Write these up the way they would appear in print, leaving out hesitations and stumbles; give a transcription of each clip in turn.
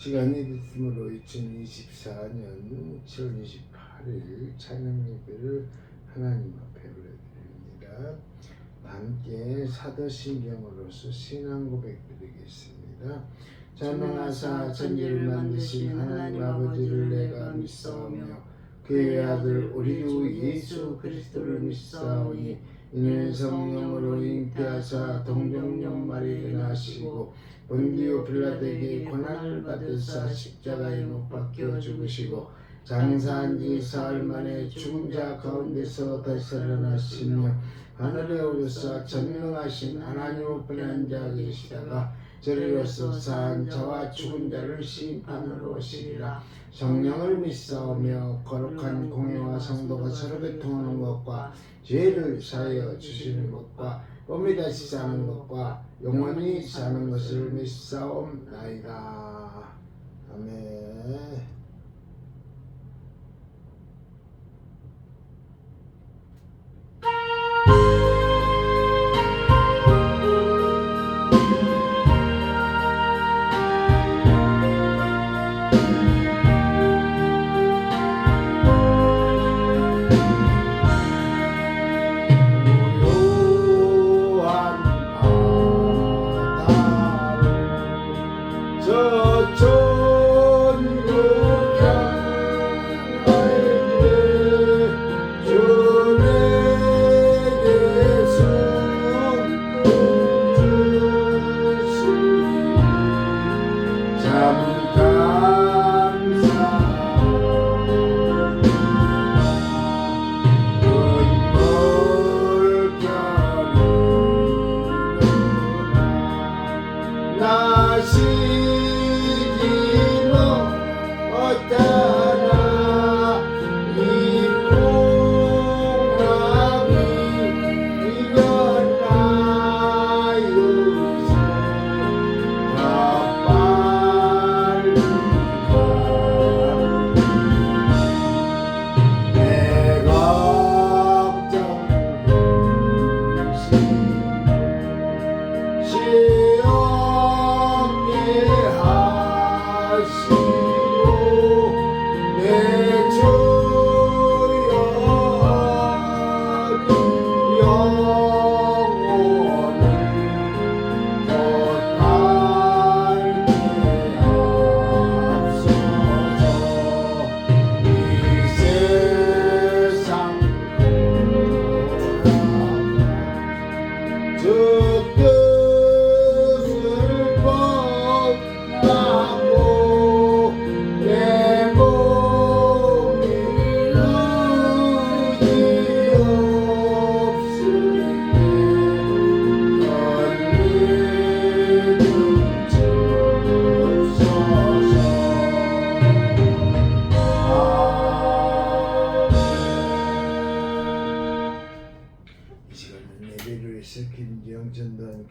시간이 됐으므로 2024년 7월 28일 찬양 예배를 하나님 앞에 올려드립니다. 함께 사도신경으로서 신앙 고백 드리겠습니다. 전능하사 천지를 만드신 하나님 아버지를 내가 믿사오며 그의 아들 우리 주 예수 그리스도를 믿사오니 이는 성령으로 잉태하사 동정녀 마리에 나시고 본디오 빌라도에게 고난을 받으사 십자가에 못 박혀 죽으시고 장사한 지 사흘 만에 죽은 자 가운데서 다시 살아나시며 하늘에 오르사 전능하신 하나님 우편에 앉아 계시다가 저리로서 산 자와 죽은 자를 심판하러 오시리라. 성령을 믿사오며 거룩한 공회와 성도가 서로 교통하는 것과 죄를 사하여 주시는 것과 몸이 다시 사는 것과 영원히 사는 것을 믿사옵나이다. 아멘.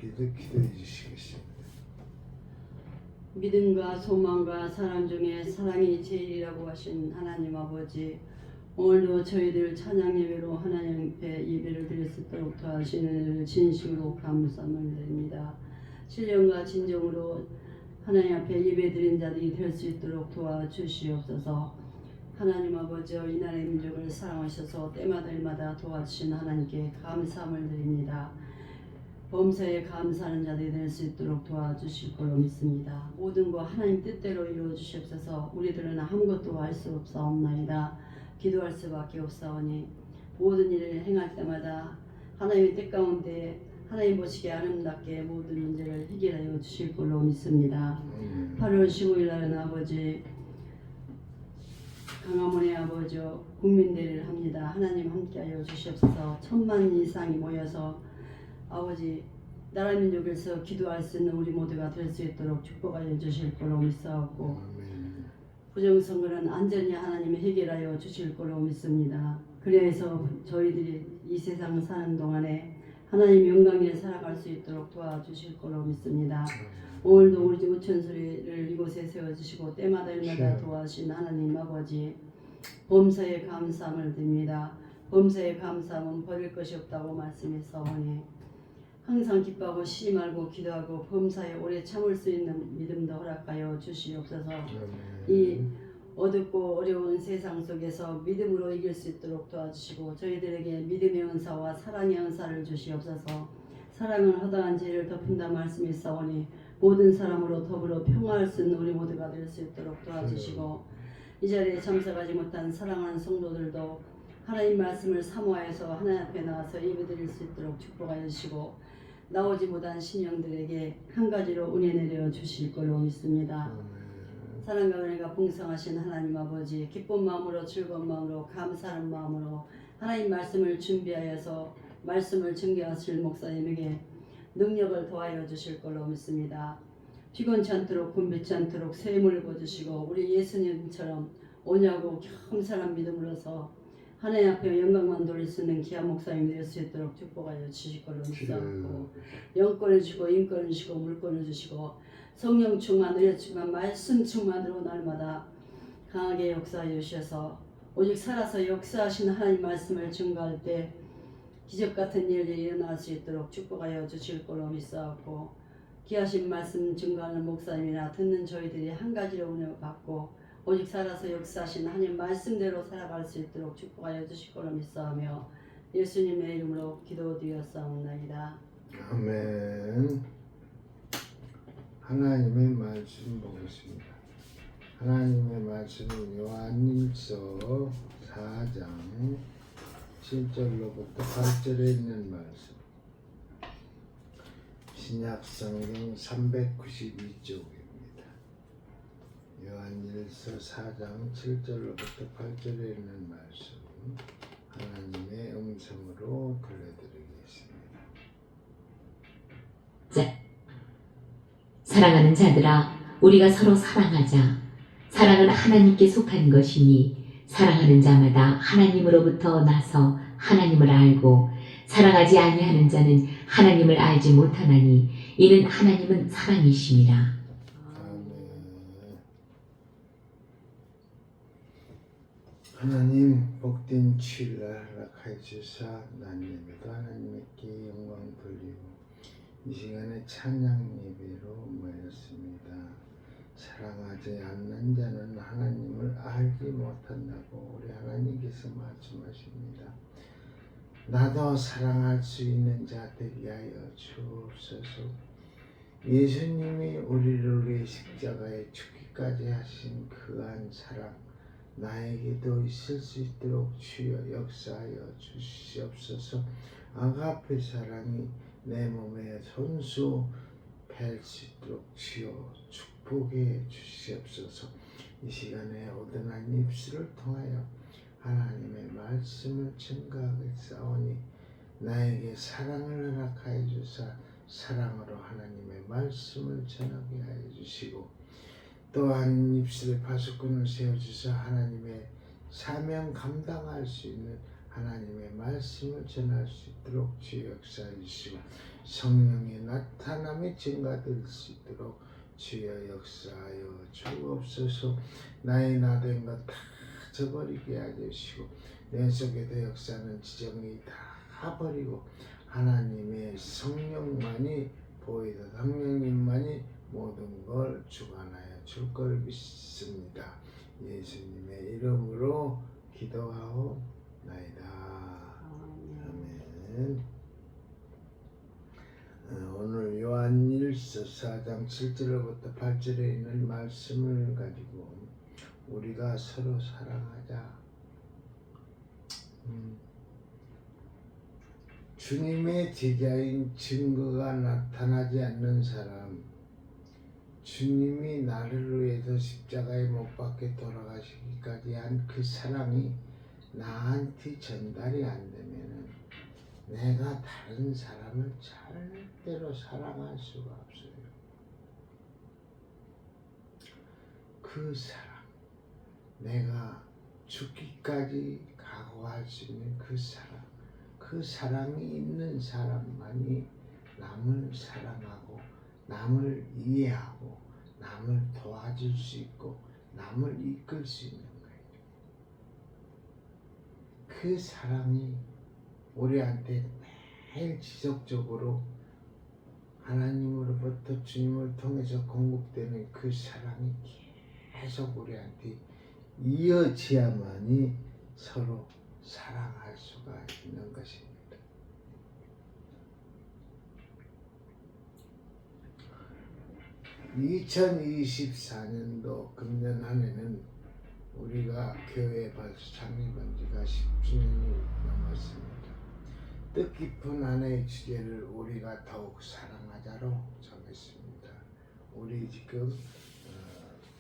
기도해 주시겠습니다. 믿음과 소망과 사랑 중에 사랑이 제일이라고 하신 하나님 아버지, 오늘도 저희들 찬양 예배로 하나님 앞에 예배를 드릴 수 있도록 도와주시는 진심으로 감사함을 드립니다. 신령과 진정으로 하나님 앞에 예배 드린 자들이 될 수 있도록 도와주시옵소서. 하나님 아버지, 이 나라의 민족을 사랑하셔서 때마다 도와주신 하나님께 감사함을 드립니다. 범사에 감사하는 자들이 될 수 있도록 도와주실 걸로 믿습니다. 모든 것 하나님 뜻대로 이루어 주시옵소서. 우리들은 아무것도 알 수 없사옵나이다. 기도할 수밖에 없사오니 모든 일을 행할 때마다 하나님의 뜻 가운데 하나님 보시기에 아름답게 모든 문제를 해결하여 주실 걸로 믿습니다. 8월 15일 날은 아버지 강화문의 아버지 국민대회를 합니다. 하나님 함께하여 주시옵소서. 1000만 이상이 모여서 아버지 나라 민족에서 기도할 수 있는 우리 모두가 될 수 있도록 축복하여 주실 걸로 믿사옵고, 부정선거는 안전히 하나님이 해결하여 주실 걸로 믿습니다. 그래서 저희들이 이 세상 사는 동안에 하나님 영광에 살아갈 수 있도록 도와주실 걸로 믿습니다. 오늘도 우리 우천소리를 이곳에 세워주시고 때마다 도와주신 하나님 아버지, 범사에 감사함을 드립니다. 범사에 감사함은 버릴 것이 없다고 말씀했사오니 항상 기뻐하고 쉬지 말고 기도하고 범사에 오래 참을 수 있는 믿음도 허락하여 주시옵소서. 이 어둡고 어려운 세상 속에서 믿음으로 이길 수 있도록 도와주시고 저희들에게 믿음의 은사와 사랑의 은사를 주시옵소서. 사랑은 허다한 죄를 덮은다 말씀이 있사오니 모든 사람으로 더불어 평화할 수 있는 우리 모두가 될 수 있도록 도와주시고 이 자리에 참석하지 못한 사랑하는 성도들도 하나님 말씀을 사모하여서 하나님 앞에 나와서 예배드릴 수 있도록 축복하여 주시고 나오지 못한 신령들에게 한 가지로 은혜 내려 주실 걸로 믿습니다. 사랑과 은혜가 풍성하신 하나님 아버지, 기쁜 마음으로 즐거운 마음으로 감사하는 마음으로 하나님 말씀을 준비하여서 말씀을 증거하실 목사님에게 능력을 더하여 주실 걸로 믿습니다. 피곤치 않도록 굶주지 않도록 샘을 입어주시고 우리 예수님처럼 오냐고 겸손한 믿음으로서 하나님 앞에 영광만 돌릴 수 있는 귀한 목사님 될 수 있도록 축복하여 주실 걸로 믿사옵고 영권을 주시고 인권을 주시고 물권을 주시고 성령 충만 은혜 충만 말씀 충만으로 날마다 강하게 역사하여 주셔서 오직 살아서 역사하신 하나님 말씀을 증거할 때 기적 같은 일들이 일어날 수 있도록 축복하여 주실 걸로 믿사옵고 귀하신 말씀 증거하는 목사님이나 듣는 저희들이 한 가지로 은혜 받고 오직 살아서 역사하신 하나님 말씀대로 살아갈 수 있도록 축복하여 주실 걸로 믿사오며 예수님의 이름으로 기도드렸사옵나이다. 아멘. 하나님의 말씀 보겠습니다. 하나님의 말씀은 요한일서 4장 7절로부터 8절에 있는 말씀. 신약성경 392쪽입니다. 요한일서 4장 7절로부터 8절에 있는 말씀. 하나님의 음성으로 들려드리겠습니다. 사랑하는 자들아, 우리가 서로 사랑하자. 사랑은 하나님께 속한 것이니 사랑하는 자마다 하나님으로부터 나서 하나님을 알고 사랑하지 아니하는 자는 하나님을 알지 못하나니 이는 하나님은 사랑이심이라. 아멘. 하나님 복된 주일날 허락하여 주사 난 예배도 하나님께 영광 돌리고 이 시간에 찬양 예배로 모였습니다. 사랑하지 않는 자는 하나님을 알지 못한다고 우리 하나님께서 말씀하십니다. 나도 사랑할 수 있는 자 되게 하여 주옵소서. 예수님이 우리를 위해 십자가에 죽기까지 하신 그한 사랑 나에게도 있을 수 있도록 주여 역사하여 주시옵소서. 아가페 사랑이 내 몸에 손수 뵐 수 있도록 주여 축복해 주시옵소서. 이 시간에 오든한 입술을 통하여 하나님의 말씀을 증거하겠사오니 나에게 사랑을 허락하여 주사 사랑으로 하나님의 말씀을 전하게 하여 주시고 또한 입술에 파수꾼을 세워주사 하나님의 사명 감당할 수 있는 하나님의 말씀을 전할 수 있도록 주여 역사해 주시고 성령의 나타남이 증가될 수 있도록 주여 역사하여 주옵소서. 나의 나된 것 다 저버리게 해주시고 내 속에도 역사하는 지정이 다 버리고 하나님의 성령만이 보이듯 성령님만이 모든 걸 주관하여 줄 걸 믿습니다. 예수님의 이름으로 기도하옵나이다. 아멘. 오늘 요한일서 4장 7절부터 8절에 있는 말씀을 가지고 우리가 서로 사랑하자. 주님의 제자인 증거가 나타나지 않는 사람, 주님이 나를 위해서 십자가에 못 박혀 돌아가시기까지 한 그 사랑이 나한테 전달이 안 되면은 내가 다른 사람을 절대로 사랑할 수가 없어요. 그 사랑, 내가 죽기까지 각오할 수 있는 그 사랑, 그 사랑이 있는 사람만이 남을 사랑하고 남을 이해하고 남을 도와줄 수 있고 남을 이끌 수 있는 거예요. 그 사랑이 우리한테 매일 지속적으로 하나님으로부터 주님을 통해서 공급되는 그 사랑이 계속 우리한테 이어져야만이 서로 사랑할 수가 있는 것입니다. 2024년도 금년 한 해는 우리가 교회 벌써 창립한 지가 10주년이 넘었습니다. 뜻깊은 한 해의 주제를 우리가 더욱 사랑하자로 정했습니다. 우리 지금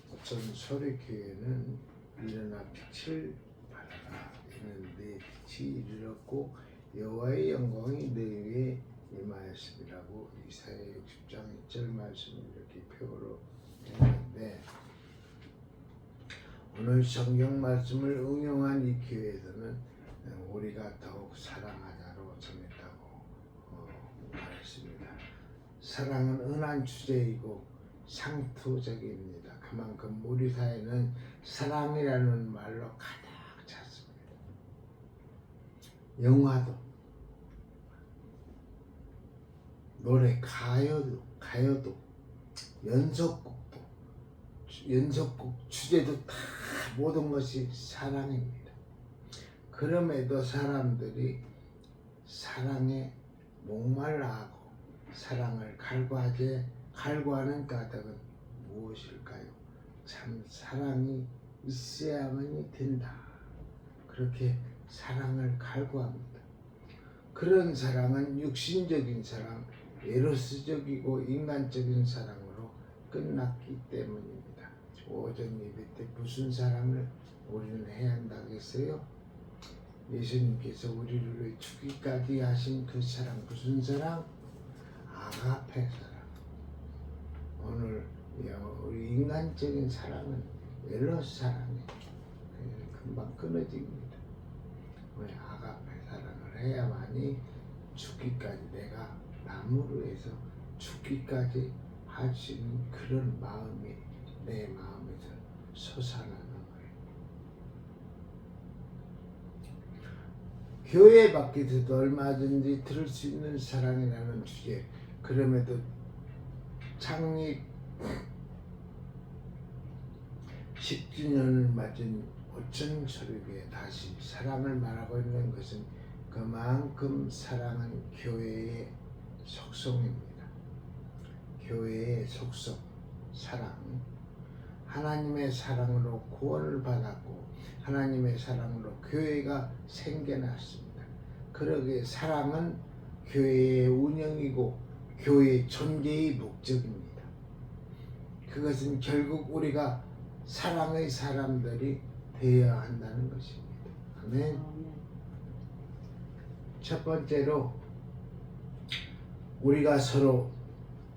어떤 소리교회는 일어나 빛을 발하라 했는데 빛이 이르렀고 여호와의 영광이 내 위에 임하였음이라고 이사야 60장 1절 말씀을 이렇게 표로 했는데, 오늘 성경 말씀을 응용한 이 교회에서는 우리가 더욱 사랑하자로 정했다고 말했습니다. 사랑은 은한 주제이고 상투적입니다. 그만큼 우리 사회는 사랑이라는 말로 가득 찼습니다. 영화도, 노래, 가요도, 연속곡 주제도 다 모든 것이 사랑입니다. 그럼에도 사람들이 사랑에 목말라하고 사랑을 갈구하는 까닭은 무엇일까요? 참 사랑이 있어야만이 된다. 그렇게 사랑을 갈구합니다. 그런 사랑은 육신적인 사랑, 에로스적이고 인간적인 사랑으로 끝났기 때문입니다. 오전 예배 때 무슨 사랑을 우리는 해야 한다겠어요? 예수님께서 우리를 위해 죽기까지 하신 그 사랑, 무슨 사랑? 아가페 사랑. 오늘 우리 인간적인 사랑은 에로스 사랑이에요. 금방 끊어집니다. 우리 아가페 사랑을 해야만이 죽기까지, 내가 남으로 해서 죽기까지 할 수 있는 그런 마음이 내 마음에서 솟아나는 거예요. 교회 밖에서도 얼마든지 들을 수 있는 사랑이라는 주제, 그럼에도 창립 10주년을 맞은 오천 소리교회 다시 사랑을 말하고 있는 것은 그만큼 사랑은 교회의 속성입니다. 교회의 속성, 사랑. 하나님의 사랑으로 구원을 받았고 하나님의 사랑으로 교회가 생겨났습니다. 그러기에 사랑은 교회의 운영이고 교회의 존재의 목적입니다. 그것은 결국 우리가 사랑의 사람들이 되어야 한다는 것입니다. 아멘. 첫 번째로 우리가 서로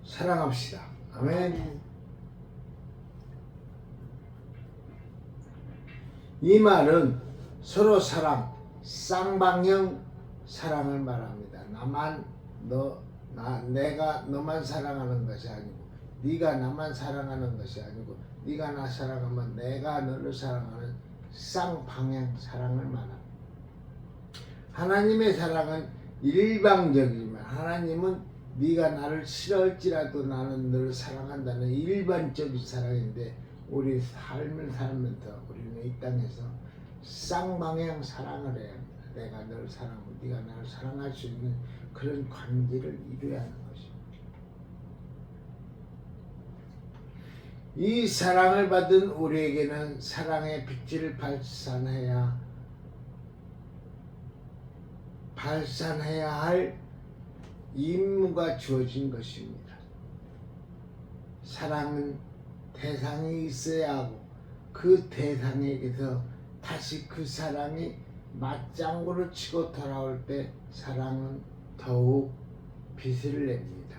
사랑합시다. 아멘. 이 말은 서로 사랑, 쌍방향 사랑을 말합니다. 내가 너만 사랑하는 것이 아니고, 네가 나만 사랑하는 것이 아니고, 네가 나 사랑하면 내가 너를 사랑하는 쌍방향 사랑을 말합니다. 하나님의 사랑은 일방적이지만 하나님은 네가 나를 싫어할지라도 나는 너를 사랑한다는 일반적인 사랑인데, 우리 삶을 살면서 우리는 이 땅에서 쌍방향 사랑을 해야 합니다. 내가 너를 사랑하고 네가 나를 사랑할 수 있는 그런 관계를 이루어야 하는 것입니다. 이 사랑을 받은 우리에게는 사랑의 빛을 발산해야 할 임무가 주어진 것입니다. 사랑은 대상이 있어야 하고 그 대상에게서 다시 그 사랑이 맞장구를 치고 돌아올 때 사랑은 더욱 빛을 냅니다.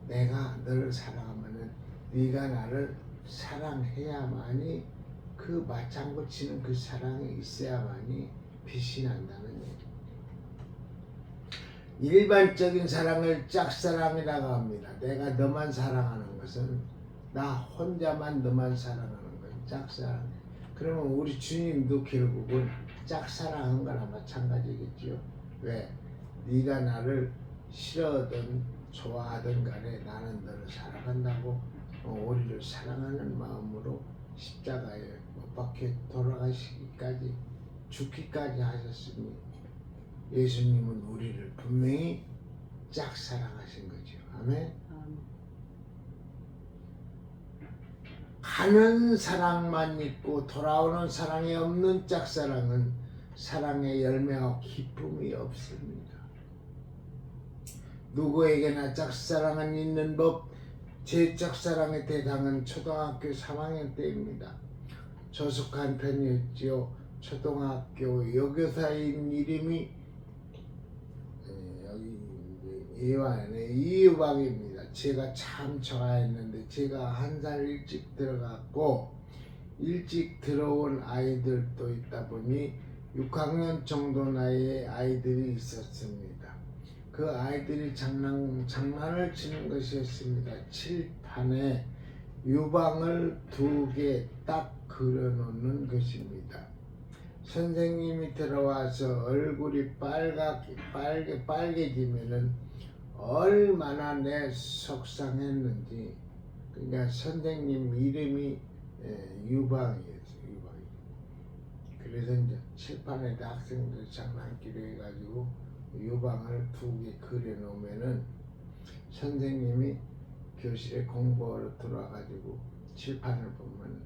내가 너를 사랑하면은 네가 나를 사랑해야만이, 그 맞장구 치는 그 사랑이 있어야만이 빛이 난다는 얘기입니다. 일반적인 사랑을 짝사랑이라고 합니다. 내가 너만 사랑하는 것은, 나 혼자만 너만 사랑하는 것은 짝사랑이에요. 그러면 우리 주님도 결국은 짝사랑한 거나 마찬가지겠죠. 왜? 네가 나를 싫어하든 좋아하든 간에 나는 너를 사랑한다고 우리를 사랑하는 마음으로 십자가에 못 박혀 돌아가시기까지 죽기까지 하셨으니 예수님은 우리를 분명히 짝사랑하신 거죠. 아멘. 가는 사랑만 있고 돌아오는 사랑이 없는 짝사랑은 사랑의 열매와 기쁨이 없습니다. 누구에게나 짝사랑은 있는 법. 제 짝사랑의 대상은 초등학교 3학년 때입니다. 조숙한 편이었지요. 초등학교 여교사인 이름이 이유박입니다. 제가 참 좋아했는데 제가 한 살 일찍 들어갔고 일찍 들어온 아이들도 있다 보니 6학년 정도 나이의 아이들이 있었습니다. 그 아이들이 장난을 치는 것이었습니다. 칠판에 유방을 2개 딱 그려놓는 것입니다. 선생님이 들어와서 얼굴이 빨개지면은 얼마나 내 속상했는지. 그러니까 선생님 이름이 유방이었어요. 유방이. 그래서 이제 칠판에다 학생들 장난기로 해가지고 유방을 2개 그려놓으면은 선생님이 교실에 공부하러 들어와가지고 칠판을 보면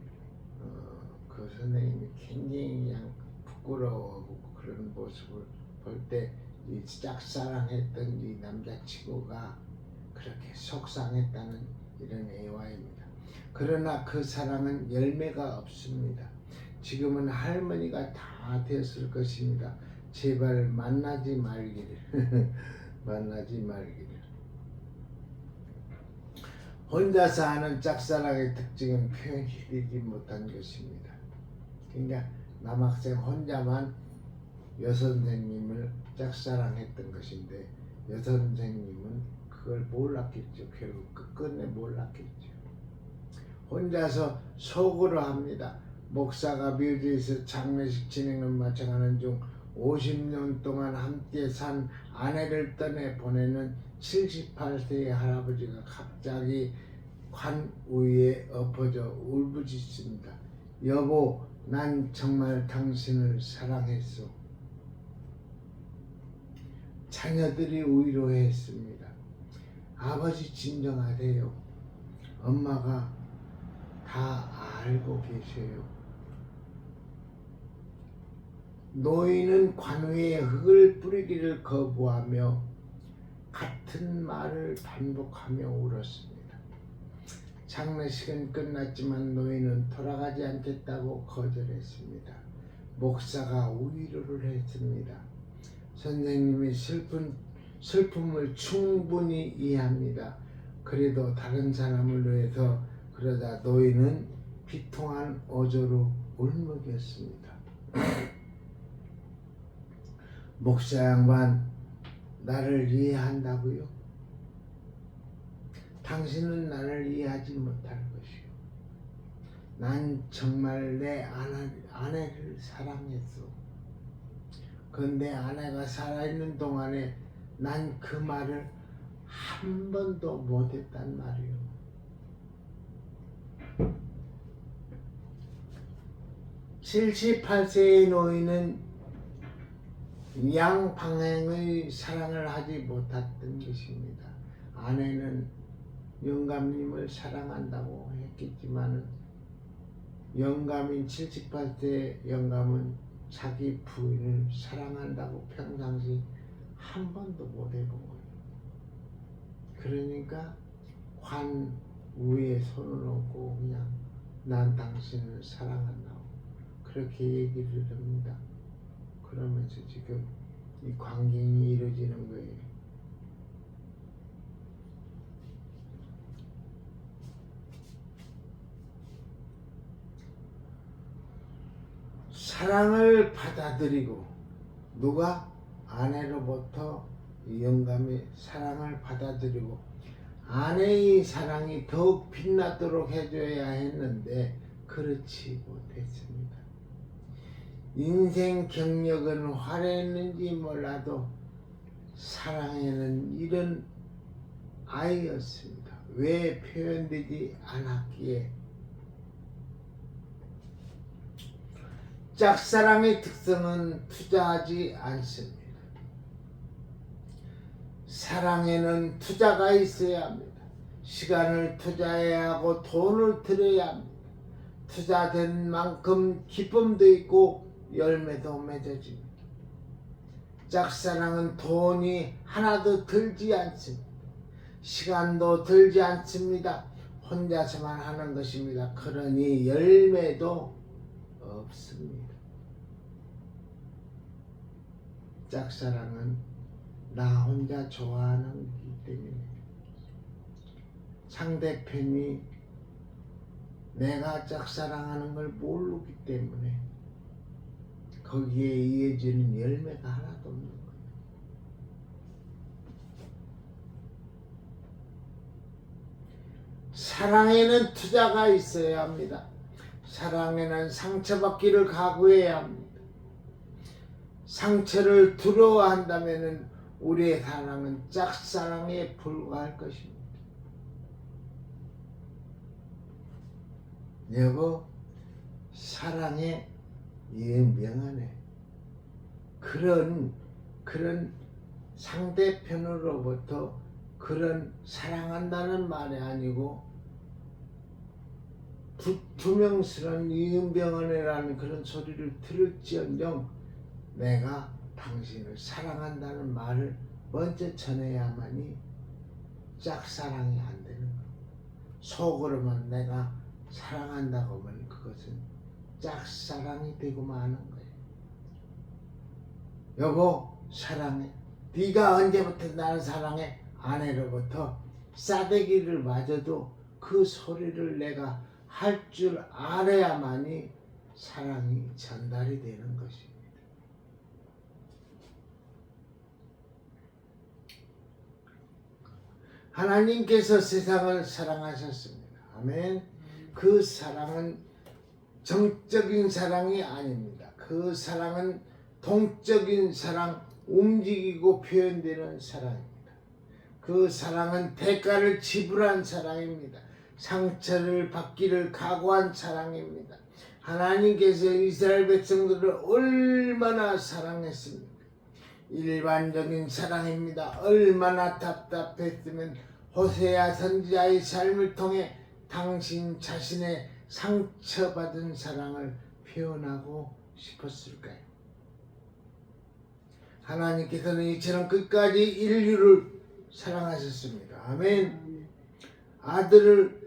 그 선생님이 굉장히 그냥 부끄러워하고 그런 모습을 볼 때 이 짝사랑했던 이 남자친구가 그렇게 속상했다는 이런 애화입니다. 그러나 그 사랑은 열매가 없습니다. 지금은 할머니가 다 됐을 것입니다. 제발 만나지 말기를. 만나지 말기를. 혼자서 하는 짝사랑의 특징은 표현이 되지 못한 것입니다. 그러니까 남학생 혼자만 여선생님을 짝사랑했던 것인데 여선생님은 그걸 몰랐겠죠. 결국 끝끝내 몰랐겠죠. 혼자서 속으로 합니다. 목사가 묘지에서 장례식 진행을 마쳐가는 중 50년 동안 함께 산 아내를 떠내 보내는 78세의 할아버지가 갑자기 관 위에 엎어져 울부짖습니다. 여보, 난 정말 당신을 사랑했소. 자녀들이 위로했습니다. 아버지 진정하세요. 엄마가 다 알고 계세요. 노인은 관 위에 흙을 뿌리기를 거부하며 같은 말을 반복하며 울었습니다. 장례식은 끝났지만 노인은 돌아가지 않겠다고 거절했습니다. 목사가 위로를 했습니다. 선생님의 슬픔을 충분히 이해합니다. 그래도 다른 사람을 위해서. 그러자 노인은 비통한 어조로 울먹였습니다. 목사 양반, 나를 이해한다고요? 당신은 나를 이해하지 못할 것이요. 난 정말 내 아내를 사랑했어. 그런데 아내가 살아있는 동안에 난 그 말을 한 번도 못했단 말이요. 78세의 노인은 양방향의 사랑을 하지 못했던 것입니다. 아내는 영감님을 사랑한다고 했겠지만 영감인 78세 영감은 자기 부인을 사랑한다고 평상시 한 번도 못 해본 거예요. 그러니까 관 위에 손을 얹고 그냥 난 당신을 사랑한다고 그렇게 얘기를 합니다. 그러면서 지금 이 광경이 이루어지는 거예요. 사랑을 받아들이고 누가 아내로부터 영감이 사랑을 받아들이고 아내의 사랑이 더욱 빛나도록 해줘야 했는데 그렇지 못했습니다. 인생 경력은 화려했는지 몰라도 사랑에는 이런 아이였습니다. 왜 표현되지 않았기에? 짝사랑의 특성은 투자하지 않습니다. 사랑에는 투자가 있어야 합니다. 시간을 투자해야 하고 돈을 들여야 합니다. 투자된 만큼 기쁨도 있고 열매도 맺어집니다. 짝사랑은 돈이 하나도 들지 않습니다. 시간도 들지 않습니다. 혼자서만 하는 것입니다. 그러니 열매도 없습니다. 짝사랑은 나 혼자 좋아하는 거기 때문에 상대편이 내가 짝사랑하는 걸 모르기 때문에 거기에 이어지는 열매가 하나도 없는 거예요. 사랑에는 투자가 있어야 합니다. 사랑에는 상처받기를 각오해야 합니다. 상처를 두려워한다면 우리의 사랑은 짝사랑에 불과할 것입니다. 여보, 사랑에 연명하네. 그런 상대편으로부터 그런 사랑한다는 말이 아니고 두명스러운 이은병언이라는 그런 소리를 들을지언정 내가 당신을 사랑한다는 말을 먼저 전해야만이 짝사랑이 안 되는 거예요. 속으로만 내가 사랑한다고 하면 그것은 짝사랑이 되고 마는 거예요. 여보, 사랑해. 네가 언제부터 나를 사랑해? 아내로부터 싸대기를 맞아도 그 소리를 내가 할 줄 알아야만이 사랑이 전달이 되는 것입니다. 하나님께서 세상을 사랑하셨습니다. 아멘. 그 사랑은 정적인 사랑이 아닙니다. 그 사랑은 동적인 사랑, 움직이고 표현되는 사랑입니다. 그 사랑은 대가를 지불한 사랑입니다. 상처를 받기를 각오한 사랑입니다. 하나님께서 이스라엘 백성들을 얼마나 사랑했습니까? 일반적인 사랑입니다. 얼마나 답답했으면 호세아 선지자의 삶을 통해 당신 자신의 상처받은 사랑을 표현하고 싶었을까요? 하나님께서는 이처럼 끝까지 인류를 사랑하셨습니다. 아멘. 아들을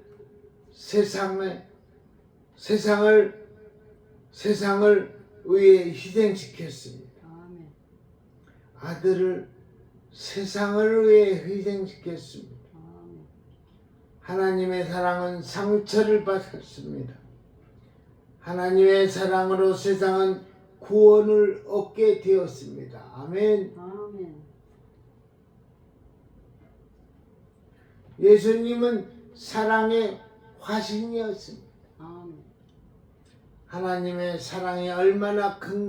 세상을 위해 희생시켰습니다. 아들을 세상을 위해 희생시켰습니다. 하나님의 사랑은 상처를 받았습니다. 하나님의 사랑으로 세상은 구원을 얻게 되었습니다. 아멘. 아멘. 예수님은 사랑의 화신이었습니다. 아멘. 하나님의 사랑이 얼마나 큰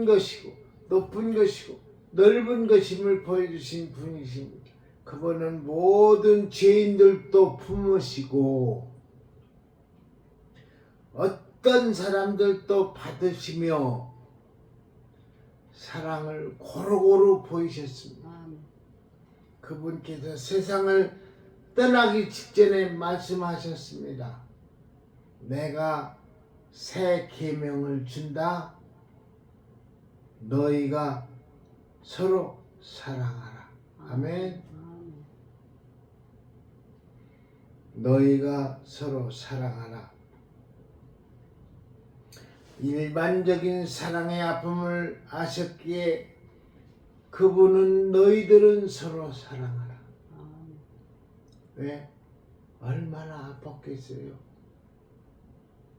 것이고 높은 것이고 넓은 것임을 보여주신 분이십니다. 그분은 모든 죄인들도 품으시고 어떤 사람들도 받으시며 사랑을 고루고루 보이셨습니다. 아멘. 그분께서 세상을 떠나기 직전에 말씀하셨습니다. 내가 새 계명을 준다. 너희가 서로 사랑하라. 아멘. 너희가 서로 사랑하라. 일반적인 사랑의 아픔을 아셨기에 그분은 너희들은 서로 사랑하라. 왜? 얼마나 아팠겠어요.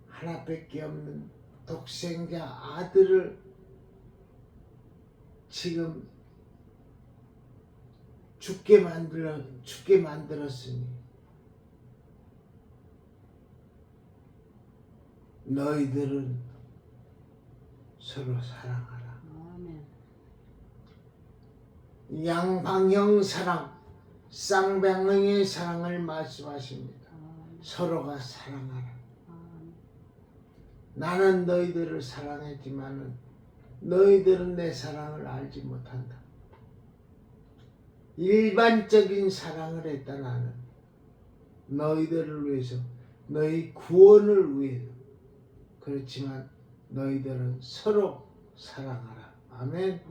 하나밖에 없는 독생자 아들을 지금 죽게 만들었으니 너희들은 서로 사랑하라. 아멘. 양방향 사랑, 쌍방향의 사랑을 말씀하십니다. 서로가 사랑하라. 나는 너희들을 사랑했지만은 너희들은 내 사랑을 알지 못한다. 일반적인 사랑을 했다. 나는 너희들을 위해서, 너희 구원을 위해서. 그렇지만 너희들은 서로 사랑하라. 아멘.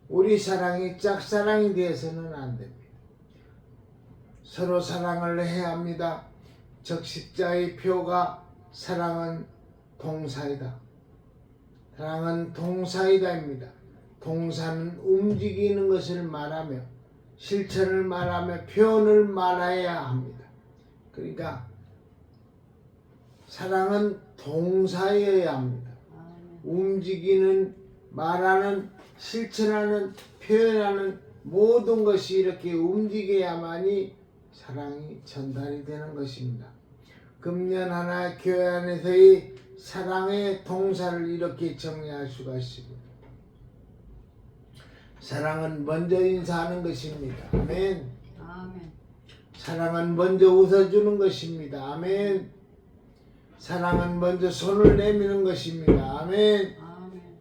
우리 사랑이 짝사랑이 되어서는 안 됩니다. 서로 사랑을 해야 합니다. 적십자의 표가 사랑은 동사이다. 사랑은 동사이다입니다. 동사는 움직이는 것을 말하며 실천을 말하며 표현을 말해야 합니다. 그러니까 사랑은 동사여야 합니다. 움직이는, 말하는, 실천하는, 표현하는 모든 것이 이렇게 움직여야만이 사랑이 전달이 되는 것입니다. 금년 하나 교회 안에서의 사랑의 동사를 이렇게 정리할 수가 있습니다. 사랑은 먼저 인사하는 것입니다. 아멘. 아멘. 사랑은 먼저 웃어주는 것입니다. 아멘. 사랑은 먼저 손을 내미는 것입니다. 아멘. 아멘.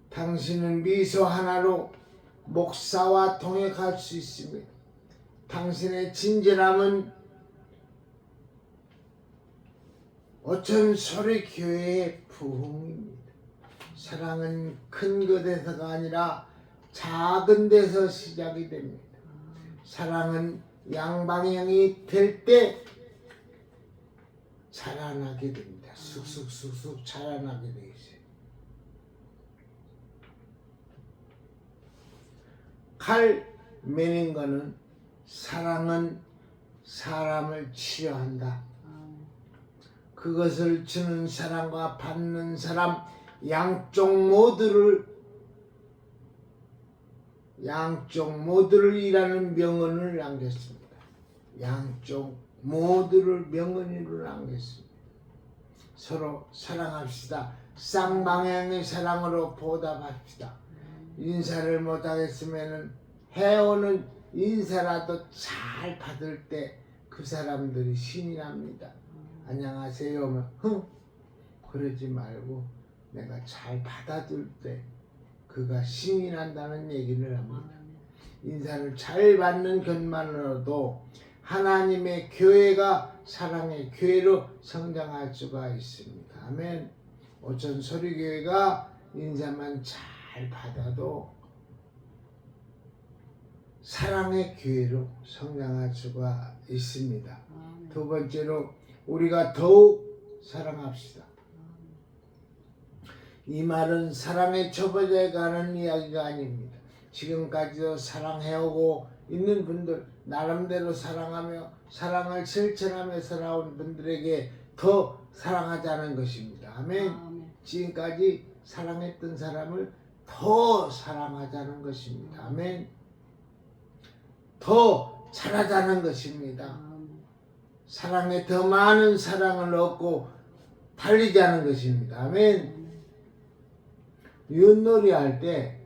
당신은 미소 하나로 목사와 통역할 수 있습니다. 당신의 친절함은 어천 소리 교회의 부흥입니다. 사랑은 큰 곳에서가 아니라 작은 데서 시작이 됩니다. 사랑은 양방향이 될 때 자라나게 됩니다. 쑥쑥쑥쑥 자라나게 되어 있어요. 칼 매는 거는 사랑은 사람을 치료한다. 그것을 주는 사람과 받는 사람 양쪽 모두를 이라는 명언을 남겼습니다. 양쪽 모두를 명언으로 남겼습니다. 서로 사랑합시다. 쌍방향의 사랑으로 보답합시다. 인사를 못하겠으면 해오는 인사라도 잘 받을 때 그 사람들이 신이 납니다. 안녕하세요 하면 그러지 말고 내가 잘 받아줄 때 그가 신이 난다는 얘기를 합니다. 인사를 잘 받는 것만으로도 하나님의 교회가 사랑의 교회로 성장할 수가 있습니다. 아멘. 오천 소리교회가 인사만 잘 받아도 사랑의 교회로 성장할 수가 있습니다. 두 번째로 우리가 더욱 사랑합시다. 이 말은 사랑의 초보자에 관한 이야기가 아닙니다. 지금까지도 사랑해오고 있는 분들, 나름대로 사랑하며 사랑을 실천하며 살아온 분들에게 더 사랑하자는 것입니다. 아멘. 지금까지 사랑했던 사람을 더 사랑하자는 것입니다. 아멘. 더 잘하자는 것입니다. 사랑에 더 많은 사랑을 얻고 달리자는 것입니다. 아멘. 윷놀이 할 때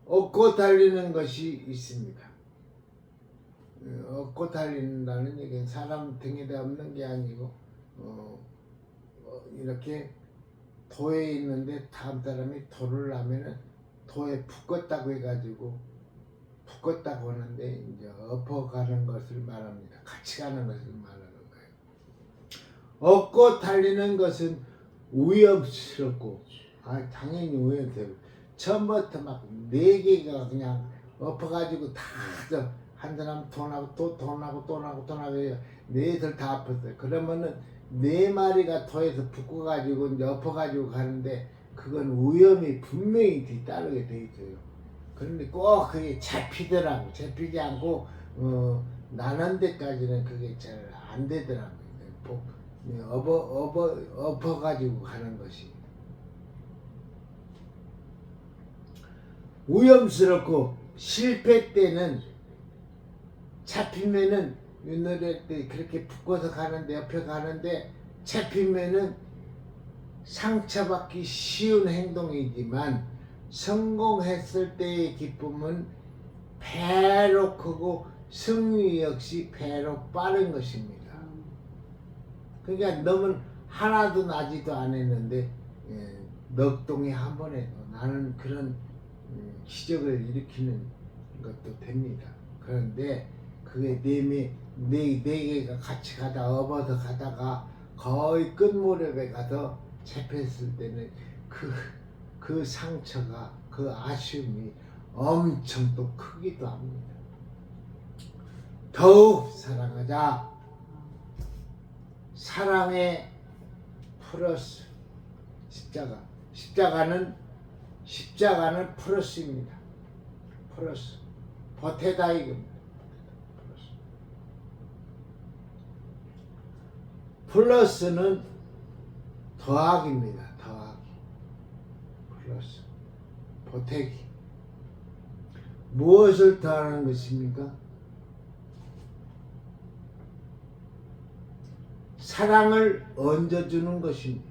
얻고 달리는 것이 있습니다. 얻고 달린다는 얘기는 사람 등에다 없는 게 아니고 이렇게 도에 있는데 다음 사람이 도를 하면은 도에 붙었다고 해가지고 붙었다고 하는데 이제 엎어가는 것을 말합니다. 같이 가는 것을 말하는 거예요. 얻고 달리는 것은 위험스럽고 당연히 위험스럽고 처음부터 막 4개가 그냥 엎어가지고 다 한 사람 돈하고 또 돈하고 해요. 4들 다 엎었어요. 그러면은 4마리가 도에서 붙어가지고 이제 엎어가지고 가는데 그건 위험이 분명히 뒤따르게 돼 있어요. 그런데 꼭 그게 잡히더라고. 잡히지 않고 나는 데까지는 그게 잘 안 되더라고요. 엎어가지고 가는 것이 위험스럽고 실패 때는 잡히면은 윷놀이 때 그렇게 묶어서 가는데 옆에 가는데 잡히면은 상처받기 쉬운 행동이지만 성공했을 때의 기쁨은 배로 크고 승리 역시 배로 빠른 것입니다. 그러니까 너무 하나도 나지도 않았는데 넉 동이 한 번에 나는 그런 기적을 일으키는 것도 됩니다. 그런데 그게 네 개가 같이 가다 업어서 가다가 거의 끝무렵에 가서 잡혔을 때는 그 상처가 그 아쉬움이 엄청 또 크기도 합니다. 더욱 사랑하자. 사랑의 플러스 십자가는 플러스입니다. 플러스 보태다 이겁니다. 플러스는 더하기입니다. 더하기 플러스 보태기. 무엇을 더하는 것입니까? 사랑을 얹어주는 것입니다.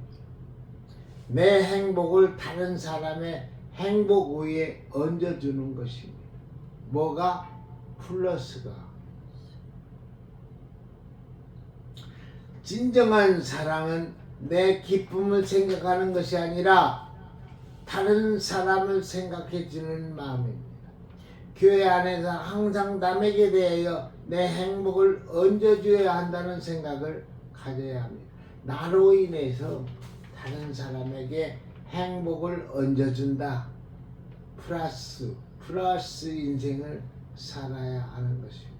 내 행복을 다른 사람의 행복 위에 얹어주는 것입니다. 뭐가? 플러스가. 진정한 사랑은 내 기쁨을 생각하는 것이 아니라 다른 사람을 생각해 주는 마음입니다. 교회 안에서 항상 남에게 대하여 내 행복을 얹어줘야 한다는 생각을 가져야 합니다. 나로 인해서 다른 사람에게 행복을 얹어준다. 플러스 인생을 살아야 하는 것입니다.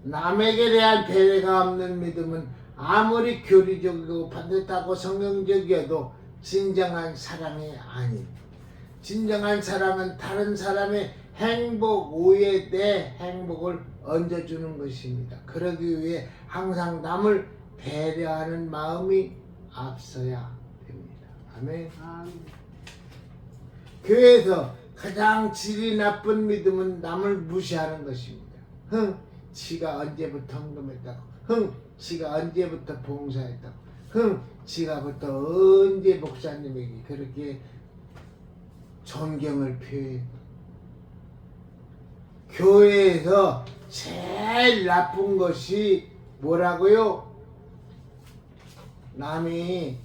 남에게 대한 배려가 없는 믿음은 아무리 교리적이고 반듯하고 성경적이어도 진정한 사랑이 아닙니다. 진정한 사랑은 다른 사람의 행복 위에 내 행복을 얹어주는 것입니다. 그러기 위해 항상 남을 배려하는 마음이 앞서야 됩니다. 아멘. 교회에서 가장 질이 나쁜 믿음은 남을 무시하는 것입니다. 지가 언제부터 헌금했다고, 지가 언제부터 봉사했다고, 지가부터 언제 목사님에게 그렇게 존경을 표했고. 교회에서 제일 나쁜 것이 뭐라고요? 남의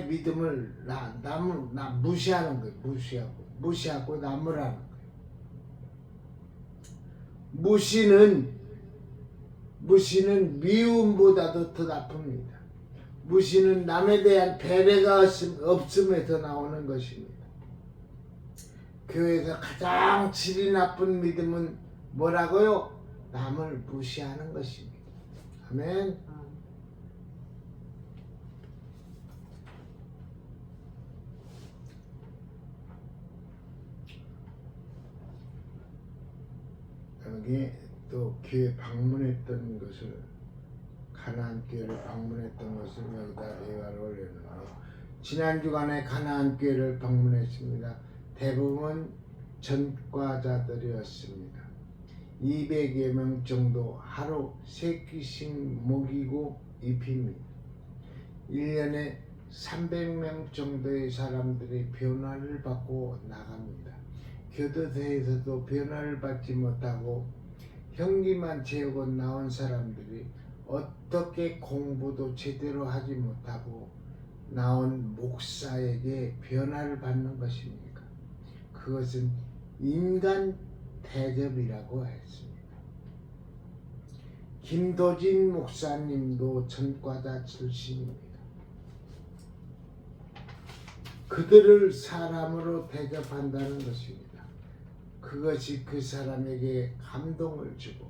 믿음을 나 무시하는 거예요. 무시하고 남을 하는 거예요. 무시는 미움보다도 더 나쁩니다. 무시는 남에 대한 배려가 없음에서 나오는 것입니다. 교회에서 가장 질이 나쁜 믿음은 뭐라고요? 남을 무시하는 것입니다. 아멘. 여기 또 교회 방문했던 것을 가나안 교회를 방문했던 것을 여기다 예화를 올려놓아요. 지난 주간에 가나안 교회를 방문했습니다. 대부분 전과자들이었습니다. 200여 명 정도 하루 3끼씩 먹이고 입힙니다. 1년에 300명 정도의 사람들이 변화를 받고 나갑니다. 교도소에서도 변화를 받지 못하고 형기만 채우고 나온 사람들이 어떻게 공부도 제대로 하지 못하고 나온 목사에게 변화를 받는 것입니까? 그것은 인간 대접이라고 했습니다. 김도진 목사님도 전과자 출신입니다. 그들을 사람으로 대접한다는 것입니다. 그것이 그 사람에게 감동을 주고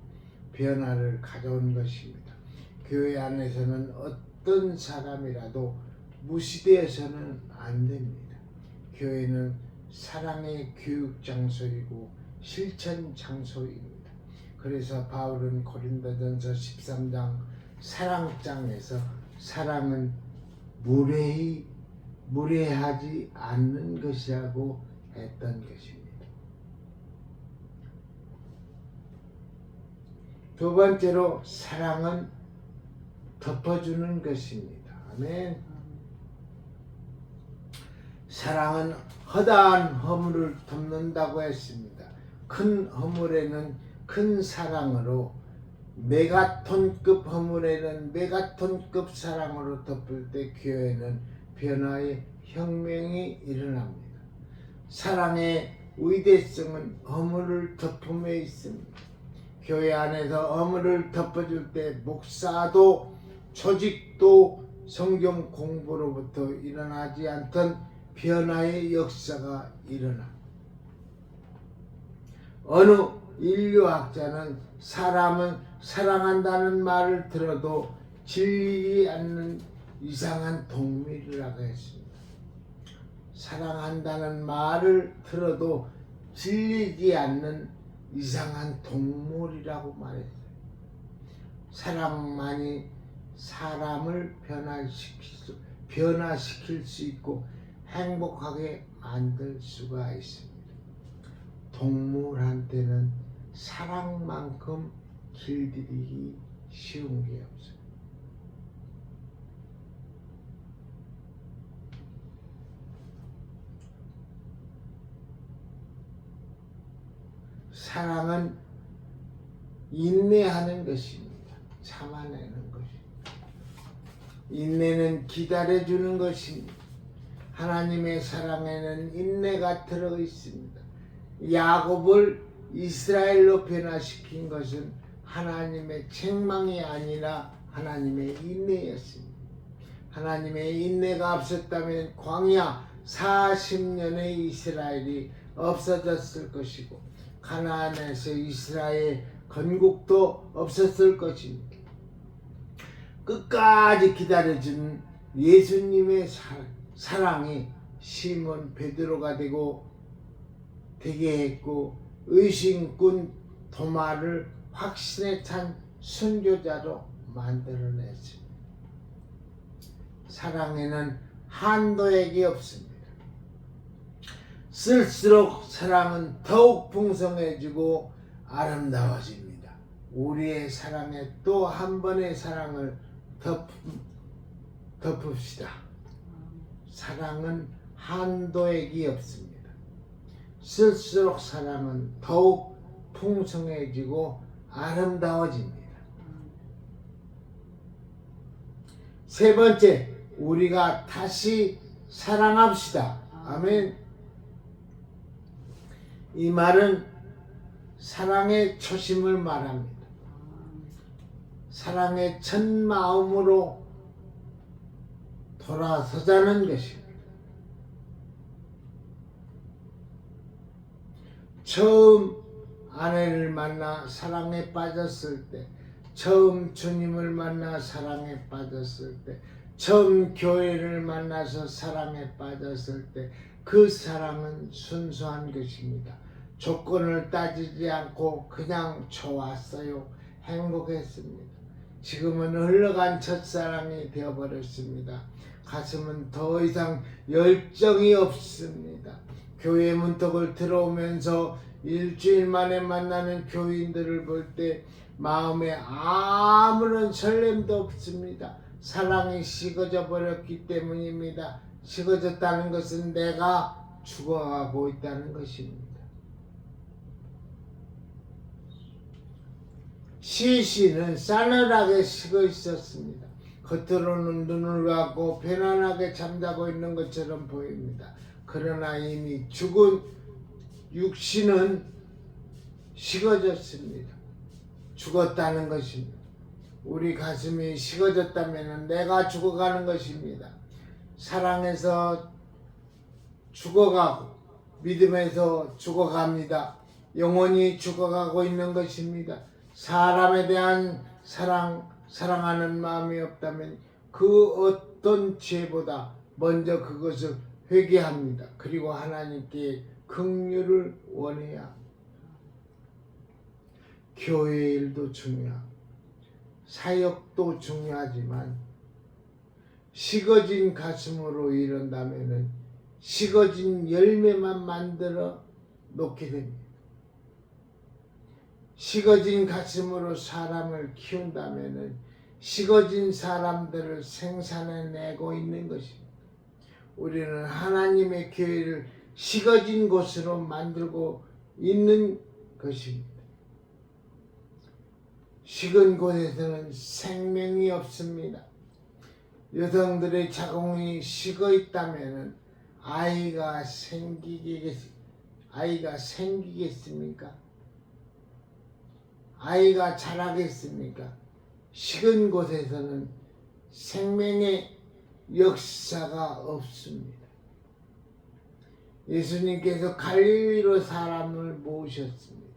변화를 가져온 것입니다. 교회 안에서는 어떤 사람이라도 무시되어서는 안 됩니다. 교회는 사랑의 교육 장소이고 실천 장소입니다. 그래서 바울은 고린도전서 13장 사랑장에서 사랑은 무례하지 않는 것이라고 했던 것입니다. 두 번째로 사랑은 덮어주는 것입니다. 아멘. 사랑은 허다한 허물을 덮는다고 했습니다. 큰 허물에는 큰 사랑으로, 메가톤급 허물에는 메가톤급 사랑으로 덮을 때 교회는 변화의 혁명이 일어납니다. 사랑의 위대성은 허물을 덮음에 있습니다. 교회 안에서 허물을 덮어줄 때 목사도 조직도 성경 공부로부터 일어나지 않던 변화의 역사가 일어납니다. 어느 인류학자는 사람은 사랑한다는 말을 들어도 질리지 않는 이상한 동물이라고 했습니다. 사랑한다는 말을 들어도 질리지 않는 이상한 동물이라고 말했어요. 사랑만이 사람을 변화시킬 수 있고 행복하게 만들 수가 있습니다. 동물한테는 사랑만큼 길들이기 쉬운 게 없어요. 사랑은 인내하는 것입니다. 참아내는 것입니다. 인내는 기다려주는 것입니다. 하나님의 사랑에는 인내가 들어 있습니다. 야곱을 이스라엘로 변화시킨 것은 하나님의 책망이 아니라 하나님의 인내였습니다. 하나님의 인내가 없었다면 광야 40년의 이스라엘이 없어졌을 것이고 가나안에서 이스라엘 건국도 없었을 것입니다. 끝까지 기다려준 예수님의 사랑이 시몬 베드로가 되게 했고 의심꾼 도마를 확신에 찬 순교자로 만들어냈습니다. 사랑에는 한도액이 없습니다. 쓸수록 사랑은 더욱 풍성해지고 아름다워집니다. 우리의 사랑에 또 한 번의 사랑을 덮읍시다. 사랑은 한도액이 없습니다. 쓸수록 사랑은 더욱 풍성해지고 아름다워집니다. 세 번째, 우리가 다시 사랑합시다. 아멘. 이 말은 사랑의 초심을 말합니다. 사랑의 첫 마음으로 돌아서자는 것입니다. 처음 아내를 만나 사랑에 빠졌을 때, 처음 주님을 만나 사랑에 빠졌을 때, 처음 교회를 만나서 사랑에 빠졌을 때 그 사랑은 순수한 것입니다. 조건을 따지지 않고 그냥 좋았어요. 행복했습니다. 지금은 흘러간 첫사랑이 되어버렸습니다. 가슴은 더 이상 열정이 없습니다. 교회 문턱을 들어오면서 일주일 만에 만나는 교인들을 볼 때 마음에 아무런 설렘도 없습니다. 사랑이 식어져 버렸기 때문입니다. 식어졌다는 것은 내가 죽어가고 있다는 것입니다. 시신은 싸늘하게 식어 있었습니다. 겉으로는 눈을 감고 편안하게 잠자고 있는 것처럼 보입니다. 그러나 이미 죽은 육신은 식어졌습니다. 죽었다는 것입니다. 우리 가슴이 식어졌다면 내가 죽어가는 것입니다. 사랑에서 죽어가고 믿음에서 죽어갑니다. 영원히 죽어가고 있는 것입니다. 사람에 대한 사랑하는 마음이 없다면 그 어떤 죄보다 먼저 그것을 회개합니다. 그리고 하나님께 긍휼을 원해야 합니다. 교회 일도 중요하고 사역도 중요하지만 식어진 가슴으로 이런다면 식어진 열매만 만들어 놓게 됩니다. 식어진 가슴으로 사람을 키운다면은 식어진 사람들을 생산해내고 있는 것입니다. 우리는 하나님의 교회를 식어진 곳으로 만들고 있는 것입니다. 식은 곳에서는 생명이 없습니다. 여성들의 자궁이 식어 있다면 아이가 생기겠습니까? 아이가 자라겠습니까? 식은 곳에서는 생명의 역사가 없습니다. 예수님께서 갈릴리로 사람을 모으셨습니다.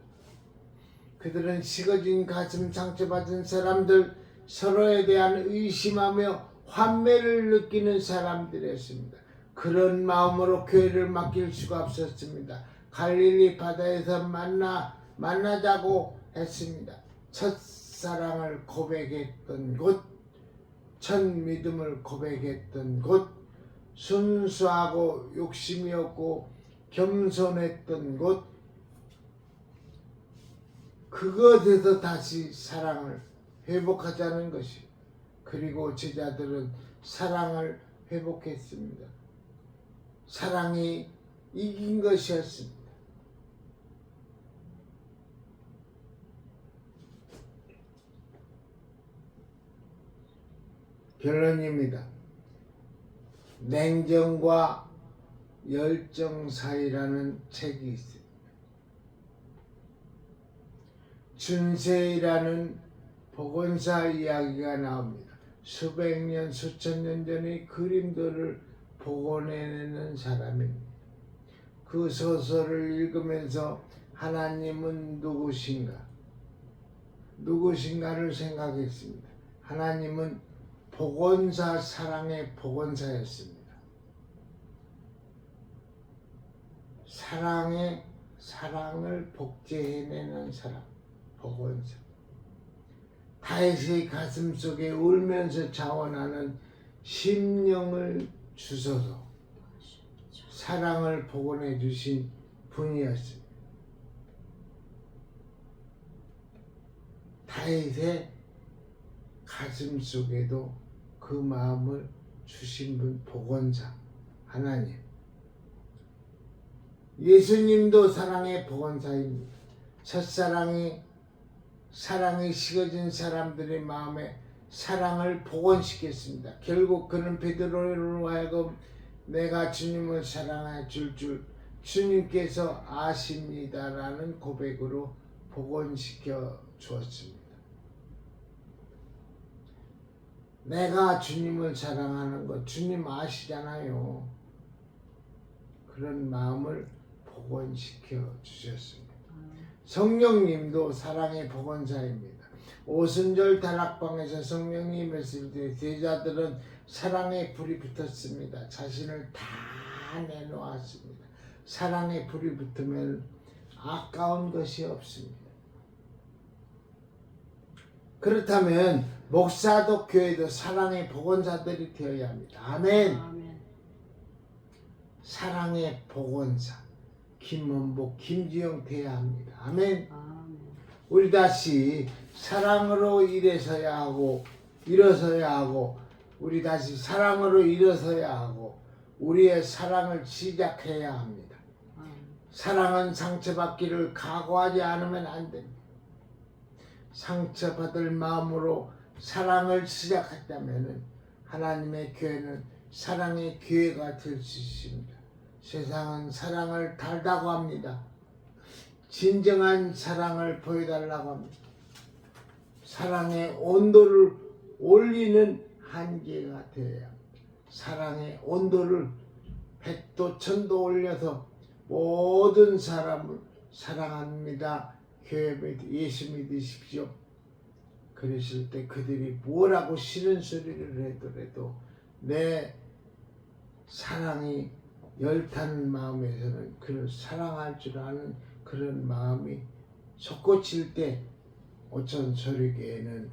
그들은 식어진 가슴 상처받은 사람들, 서로에 대한 의심하며 환멸을 느끼는 사람들이었습니다. 그런 마음으로 교회를 맡길 수가 없었습니다. 갈릴리 바다에서 만나자고 했습니다. 첫사랑을 고백했던 곳, 첫 믿음을 고백했던 곳, 순수하고 욕심이 없고 겸손했던 곳, 그것에서 다시 사랑을 회복하자는 것이. 그리고 제자들은 사랑을 회복했습니다. 사랑이 이긴 것이었습니다. 결론입니다. 냉정과 열정 사이라는 책이 있습니다. 준세이라는 복원사 이야기가 나옵니다. 수백 년, 수천 년 전의 그림들을 복원해내는 사람입니다. 그 소설을 읽으면서 하나님은 누구신가를 생각했습니다. 하나님은 복원사, 사랑의 복원사였습니다. 사랑을 복제해내는 사람, 복원사. 다윗의 가슴 속에 울면서 자원하는 심령을 주소서 사랑을 복원해 주신 분이었습니다. 다윗의 가슴 속에도 그 마음을 주신 분, 복원사 하나님. 예수님도 사랑의 복원사입니다. 첫사랑이 사랑이 식어진 사람들의 마음에 사랑을 복원시켰습니다. 결국 그는 베드로로 하여금 내가 주님을 사랑해 줄 주님께서 아십니다라는 고백으로 복원시켜 주었습니다. 내가 주님을 사랑하는 것 주님 아시잖아요. 그런 마음을 복원시켜 주셨습니다. 성령님도 사랑의 복원사입니다. 오순절 다락방에서 성령님 했을 때 제자들은 사랑의 불이 붙었습니다. 자신을 다 내놓았습니다. 사랑의 불이 붙으면 아까운 것이 없습니다. 그렇다면 목사도 교회도 사랑의 복원사들이 되어야 합니다. 아멘. 아멘. 사랑의 복원사 김원복, 김지영 돼야 합니다. 아멘. 아멘. 우리 다시 사랑으로 일어서야 하고 우리 다시 사랑으로 일어서야 하고 우리의 사랑을 시작해야 합니다. 사랑은 상처받기를 각오하지 않으면 안 됩니다. 상처받을 마음으로 사랑을 시작했다면 하나님의 교회는 사랑의 교회가 될 수 있습니다. 세상은 사랑을 달다고 합니다. 진정한 사랑을 보여달라고 합니다. 사랑의 온도를 올리는 한계가 되어야 합니다. 사랑의 온도를 100도 1000도 올려서 모든 사람을 사랑합니다. 교회 예수 믿으십시오. 그랬을 때 그들이 뭐라고 싫은 소리를 하더라도 내 사랑이 열탄 마음에서는 그를 사랑할 줄 아는 그런 마음이 솟구칠 때 오천 소리교회는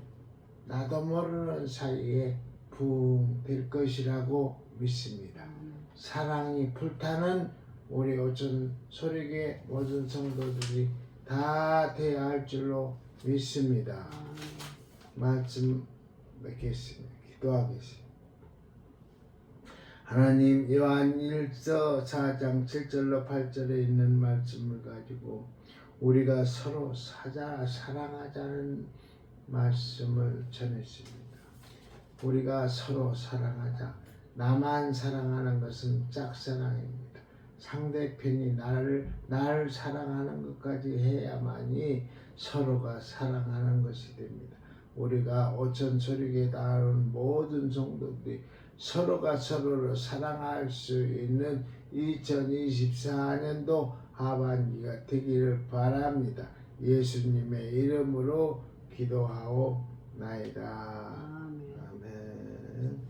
나도 모르는 사이에 붕 될 것이라고 믿습니다. 사랑이 불타는 우리 오천 소리교회 모든 성도들이 다 돼야 할 줄로 믿습니다. 아멘. 말씀 맺겠습니다. 기도하겠습니다. 하나님, 요한 1서 4장 7절로 8절에 있는 말씀을 가지고 우리가 서로 사랑하자는 말씀을 전했습니다. 우리가 서로 사랑하자. 나만 사랑하는 것은 짝사랑입니다. 상대편이 나를 사랑하는 것까지 해야만이 서로가 사랑하는 것이 됩니다. 우리가 오천소리에 나오는 모든 성도들이 서로가 서로를 사랑할 수 있는 2024년도 하반기가 되기를 바랍니다. 예수님의 이름으로 기도하옵나이다. 아멘. 아멘.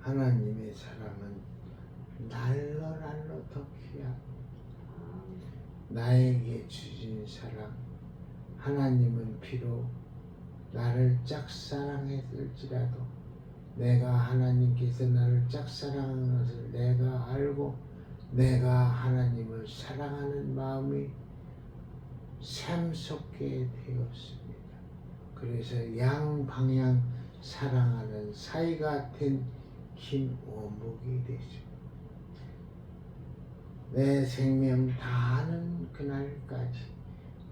하나님의 사랑은 날로 더 귀하고 나에게 주신 사랑, 하나님은 비록 나를 짝사랑했을지라도 내가 하나님께서 나를 짝사랑하는 것을 내가 알고 내가 하나님을 사랑하는 마음이 샘솟게 되었습니다. 그래서 양방향 사랑하는 사이 같은 김원복이 되죠. 내 생명 다하는 그날까지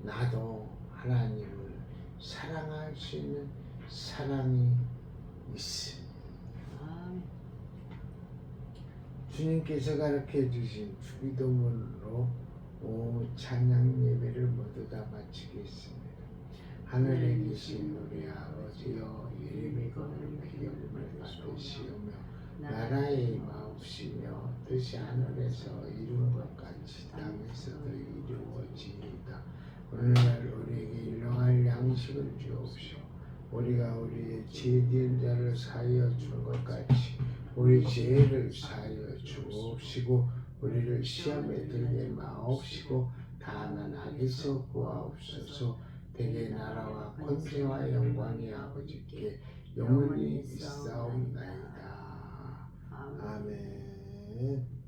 나도 하나님을 사랑할 수 있는 사랑이 있습니다. 주님께서 가르쳐 주신 주기도문으로 찬양 예배를 모두 다 마치겠습니다. 하늘에 계신 우리 아버지여, 이름이 거룩히 여김을 받으시오며 나라의 마옵시며 뜻이 하늘에서 이룬 것 같이 땅에서도 이루어지이다. 오늘날 우리에게 일용할 양식을 주옵시고 우리가 우리의 죄된 자를 사하여 준 것 같이 우리 죄를 사하여 주옵시고 우리를 시험에 들게 마옵시고 다만 악에서 구하옵소서. 대개 나라와 권세와 영광이 아버지께 영원히 있사옵나이다. 아멘.